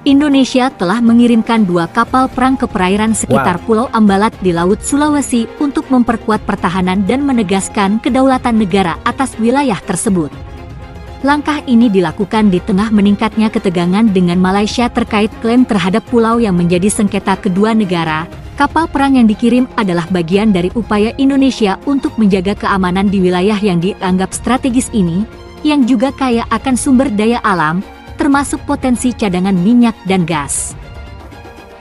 Indonesia telah mengirimkan 2 kapal perang ke perairan sekitar Pulau Ambalat di Laut Sulawesi untuk memperkuat pertahanan dan menegaskan kedaulatan negara atas wilayah tersebut. Langkah ini dilakukan di tengah meningkatnya ketegangan dengan Malaysia terkait klaim terhadap pulau yang menjadi sengketa kedua negara. Kapal perang yang dikirim adalah bagian dari upaya Indonesia untuk menjaga keamanan di wilayah yang dianggap strategis ini, yang juga kaya akan sumber daya alam, termasuk potensi cadangan minyak dan gas.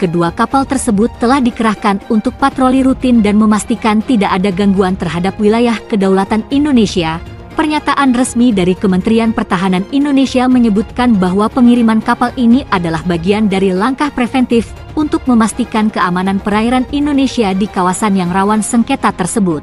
Kedua kapal tersebut telah dikerahkan untuk patroli rutin dan memastikan tidak ada gangguan terhadap wilayah kedaulatan Indonesia. Pernyataan resmi dari Kementerian Pertahanan Indonesia menyebutkan bahwa pengiriman kapal ini adalah bagian dari langkah preventif untuk memastikan keamanan perairan Indonesia di kawasan yang rawan sengketa tersebut.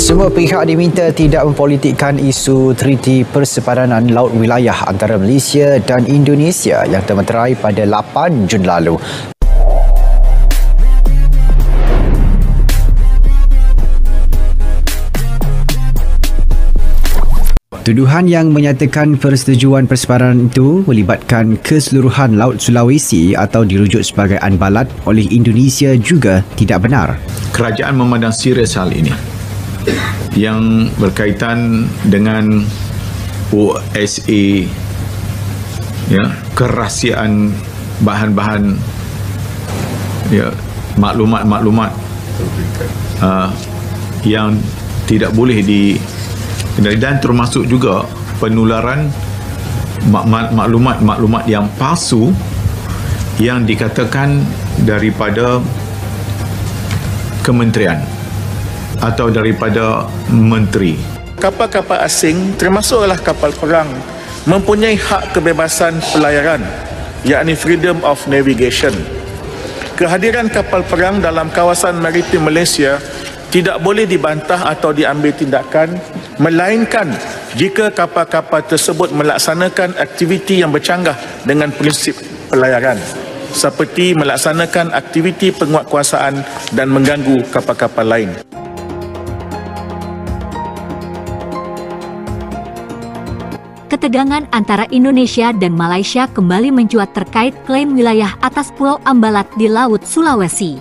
Semua pihak diminta tidak mempolitikkan isu Treaty Persepadan Laut Wilayah antara Malaysia dan Indonesia yang termeterai pada 8 Jun lalu. Tuduhan yang menyatakan persetujuan persepadan itu melibatkan keseluruhan Laut Sulawesi atau dirujuk sebagai Anbalat oleh Indonesia juga tidak benar. Kerajaan memandang serius hal ini yang berkaitan dengan OSA, kerahsiaan bahan-bahan, maklumat-maklumat yang tidak boleh dan termasuk juga penularan maklumat-maklumat yang palsu yang dikatakan daripada kementerian atau daripada menteri. Kapal-kapal asing termasuklah kapal perang mempunyai hak kebebasan pelayaran, yakni freedom of navigation. Kehadiran kapal perang dalam kawasan maritim Malaysia tidak boleh dibantah atau diambil tindakan, melainkan jika kapal-kapal tersebut melaksanakan aktiviti yang bercanggah dengan prinsip pelayaran, seperti melaksanakan aktiviti penguatkuasaan dan mengganggu kapal-kapal lain. Ketegangan antara Indonesia dan Malaysia kembali mencuat terkait klaim wilayah atas Pulau Ambalat di Laut Sulawesi.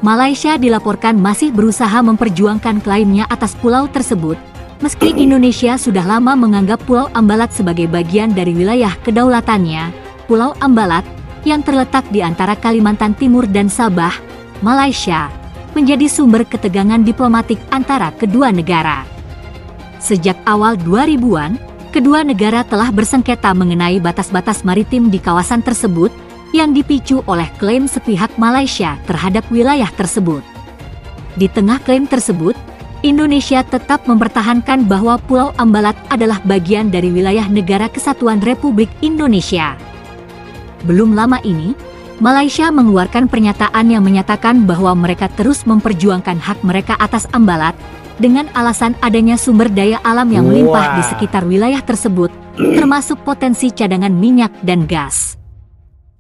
Malaysia dilaporkan masih berusaha memperjuangkan klaimnya atas pulau tersebut, meski Indonesia sudah lama menganggap Pulau Ambalat sebagai bagian dari wilayah kedaulatannya. Pulau Ambalat, yang terletak di antara Kalimantan Timur dan Sabah, Malaysia, menjadi sumber ketegangan diplomatik antara kedua negara. Sejak awal 2000-an, kedua negara telah bersengketa mengenai batas-batas maritim di kawasan tersebut yang dipicu oleh klaim sepihak Malaysia terhadap wilayah tersebut. Di tengah klaim tersebut, Indonesia tetap mempertahankan bahwa Pulau Ambalat adalah bagian dari wilayah Negara Kesatuan Republik Indonesia. Belum lama ini, Malaysia mengeluarkan pernyataan yang menyatakan bahwa mereka terus memperjuangkan hak mereka atas Ambalat dengan alasan adanya sumber daya alam yang melimpah di sekitar wilayah tersebut, termasuk potensi cadangan minyak dan gas.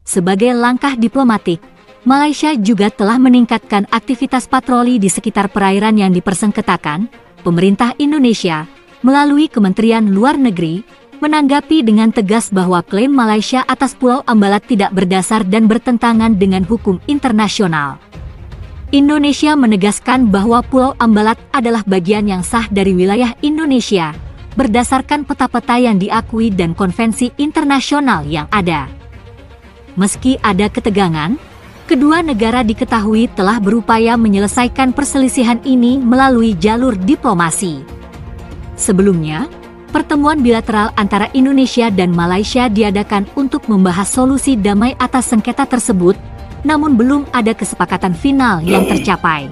Sebagai langkah diplomatik, Malaysia juga telah meningkatkan aktivitas patroli di sekitar perairan yang dipersengketakan. Pemerintah Indonesia, melalui Kementerian Luar Negeri, menanggapi dengan tegas bahwa klaim Malaysia atas Pulau Ambalat tidak berdasar dan bertentangan dengan hukum internasional. Indonesia menegaskan bahwa Pulau Ambalat adalah bagian yang sah dari wilayah Indonesia, berdasarkan peta-peta yang diakui dan konvensi internasional yang ada. Meski ada ketegangan, kedua negara diketahui telah berupaya menyelesaikan perselisihan ini melalui jalur diplomasi. Sebelumnya, pertemuan bilateral antara Indonesia dan Malaysia diadakan untuk membahas solusi damai atas sengketa tersebut, namun belum ada kesepakatan final yang tercapai.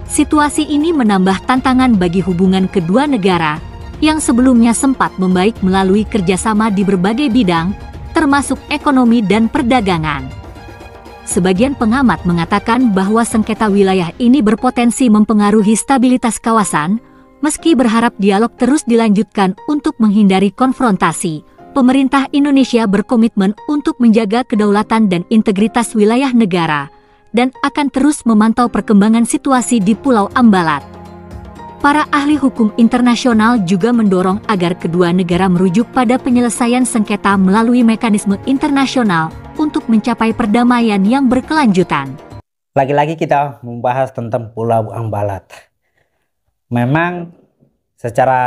Situasi ini menambah tantangan bagi hubungan kedua negara yang sebelumnya sempat membaik melalui kerjasama di berbagai bidang, termasuk ekonomi dan perdagangan. Sebagian pengamat mengatakan bahwa sengketa wilayah ini berpotensi mempengaruhi stabilitas kawasan, meski berharap dialog terus dilanjutkan untuk menghindari konfrontasi. Pemerintah Indonesia berkomitmen untuk menjaga kedaulatan dan integritas wilayah negara, dan akan terus memantau perkembangan situasi di Pulau Ambalat. Para ahli hukum internasional juga mendorong agar kedua negara merujuk pada penyelesaian sengketa melalui mekanisme internasional untuk mencapai perdamaian yang berkelanjutan. Lagi-lagi kita membahas tentang Pulau Ambalat. Memang secara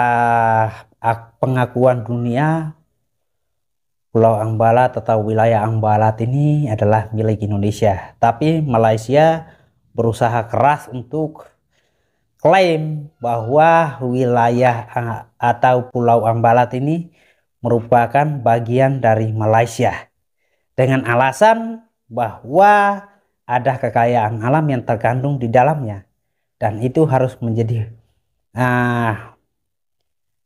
pengakuan dunia, Pulau Ambalat atau wilayah Ambalat ini adalah milik Indonesia. Tapi Malaysia berusaha keras untuk klaim bahwa wilayah atau Pulau Ambalat ini merupakan bagian dari Malaysia dengan alasan bahwa ada kekayaan alam yang terkandung di dalamnya dan itu harus menjadi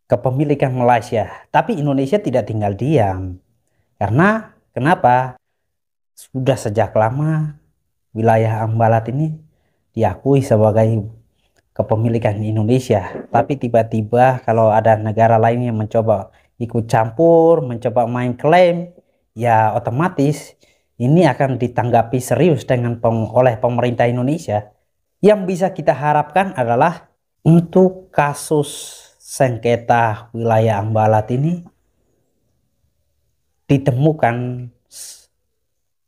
kepemilikan Malaysia. Tapi Indonesia tidak tinggal diam, karena kenapa? Sudah sejak lama wilayah Ambalat ini diakui sebagai kepemilikan Indonesia, tapi tiba-tiba kalau ada negara lain yang mencoba ikut campur, mencoba main klaim, ya otomatis ini akan ditanggapi serius oleh pemerintah Indonesia. Yang bisa kita harapkan adalah untuk kasus sengketa wilayah Ambalat ini ditemukan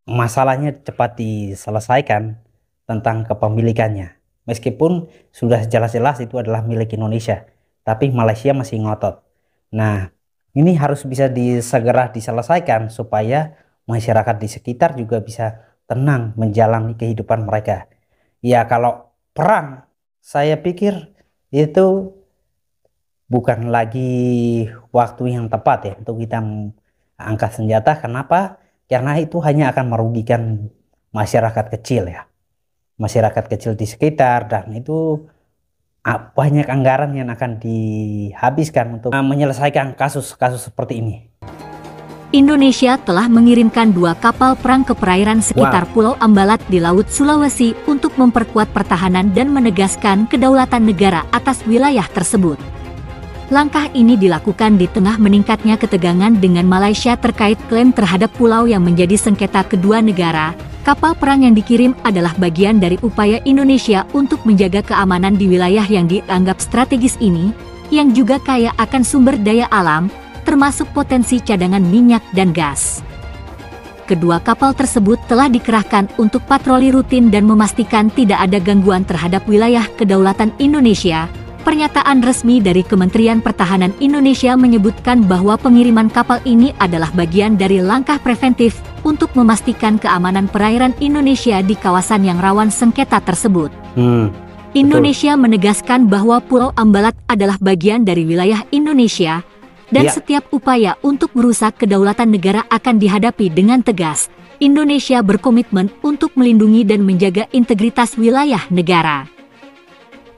masalahnya cepat diselesaikan tentang kepemilikannya. Meskipun sudah jelas-jelas itu adalah milik Indonesia, tapi Malaysia masih ngotot. Nah, ini harus bisa segera diselesaikan supaya masyarakat di sekitar juga bisa tenang menjalani kehidupan mereka. Ya, kalau perang, saya pikir itu bukan lagi waktu yang tepat ya untuk kita angkat senjata. Kenapa? Karena itu hanya akan merugikan masyarakat kecil ya. Masyarakat kecil di sekitar, dan itu banyak anggaran yang akan dihabiskan untuk menyelesaikan kasus-kasus seperti ini. Indonesia telah mengirimkan 2 kapal perang ke perairan sekitar Pulau Ambalat di Laut Sulawesi untuk memperkuat pertahanan dan menegaskan kedaulatan negara atas wilayah tersebut. Langkah ini dilakukan di tengah meningkatnya ketegangan dengan Malaysia terkait klaim terhadap pulau yang menjadi sengketa kedua negara. Kapal perang yang dikirim adalah bagian dari upaya Indonesia untuk menjaga keamanan di wilayah yang dianggap strategis ini, yang juga kaya akan sumber daya alam, termasuk potensi cadangan minyak dan gas. Kedua kapal tersebut telah dikerahkan untuk patroli rutin dan memastikan tidak ada gangguan terhadap wilayah kedaulatan Indonesia. Pernyataan resmi dari Kementerian Pertahanan Indonesia menyebutkan bahwa pengiriman kapal ini adalah bagian dari langkah preventif untuk memastikan keamanan perairan Indonesia di kawasan yang rawan sengketa tersebut. Indonesia menegaskan bahwa Pulau Ambalat adalah bagian dari wilayah Indonesia, dan setiap upaya untuk merusak kedaulatan negara akan dihadapi dengan tegas. Indonesia berkomitmen untuk melindungi dan menjaga integritas wilayah negara.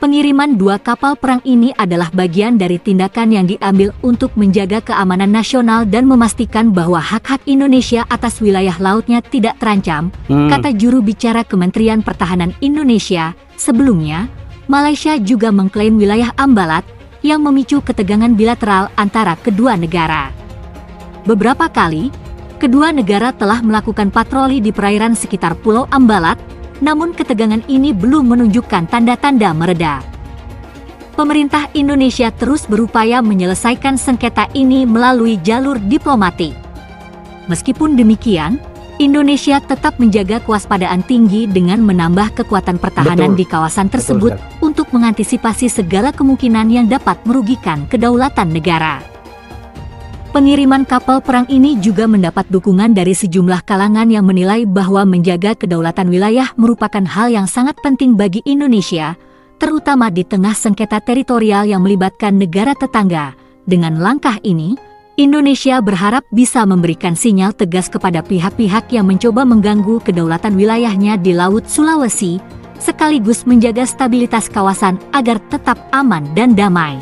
Pengiriman 2 kapal perang ini adalah bagian dari tindakan yang diambil untuk menjaga keamanan nasional dan memastikan bahwa hak-hak Indonesia atas wilayah lautnya tidak terancam, kata juru bicara Kementerian Pertahanan Indonesia. Sebelumnya, Malaysia juga mengklaim wilayah Ambalat yang memicu ketegangan bilateral antara kedua negara. Beberapa kali, kedua negara telah melakukan patroli di perairan sekitar Pulau Ambalat, namun ketegangan ini belum menunjukkan tanda-tanda mereda. Pemerintah Indonesia terus berupaya menyelesaikan sengketa ini melalui jalur diplomatik. Meskipun demikian, Indonesia tetap menjaga kewaspadaan tinggi dengan menambah kekuatan pertahanan di kawasan tersebut untuk mengantisipasi segala kemungkinan yang dapat merugikan kedaulatan negara. Pengiriman kapal perang ini juga mendapat dukungan dari sejumlah kalangan yang menilai bahwa menjaga kedaulatan wilayah merupakan hal yang sangat penting bagi Indonesia, terutama di tengah sengketa teritorial yang melibatkan negara tetangga. Dengan langkah ini, Indonesia berharap bisa memberikan sinyal tegas kepada pihak-pihak yang mencoba mengganggu kedaulatan wilayahnya di Laut Sulawesi, sekaligus menjaga stabilitas kawasan agar tetap aman dan damai.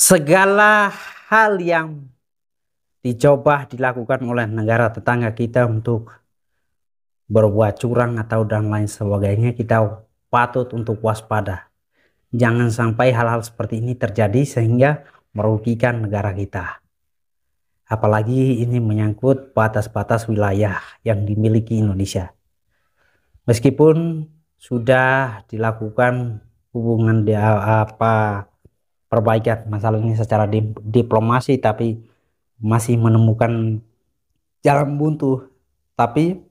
Segala hal yang dicoba dilakukan oleh negara tetangga kita untuk berbuat curang atau dan lain sebagainya, kita patut untuk waspada. Jangan sampai hal-hal seperti ini terjadi sehingga merugikan negara kita. Apalagi ini menyangkut batas-batas wilayah yang dimiliki Indonesia. Meskipun sudah dilakukan hubungan perbaikan masalah ini secara diplomasi, tapi masih menemukan jalan buntu. Tapi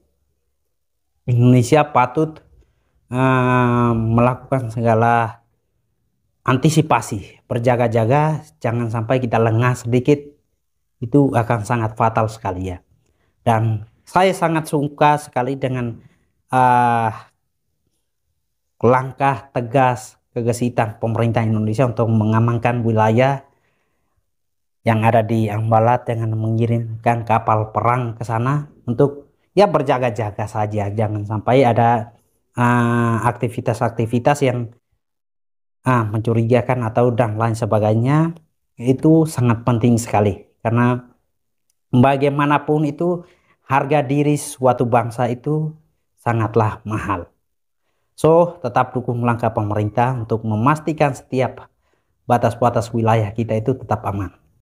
Indonesia patut melakukan segala antisipasi, berjaga-jaga, jangan sampai kita lengah sedikit, itu akan sangat fatal sekali ya. Dan saya sangat suka sekali dengan langkah tegas kegesitan pemerintah Indonesia untuk mengamankan wilayah yang ada di Ambalat dengan mengirimkan kapal perang ke sana untuk ya berjaga-jaga saja, jangan sampai ada aktivitas-aktivitas yang mencurigakan atau dan lain sebagainya. Itu sangat penting sekali, karena bagaimanapun itu harga diri suatu bangsa itu sangatlah mahal. So, tetap dukung langkah pemerintah untuk memastikan setiap batas-batas wilayah kita itu tetap aman.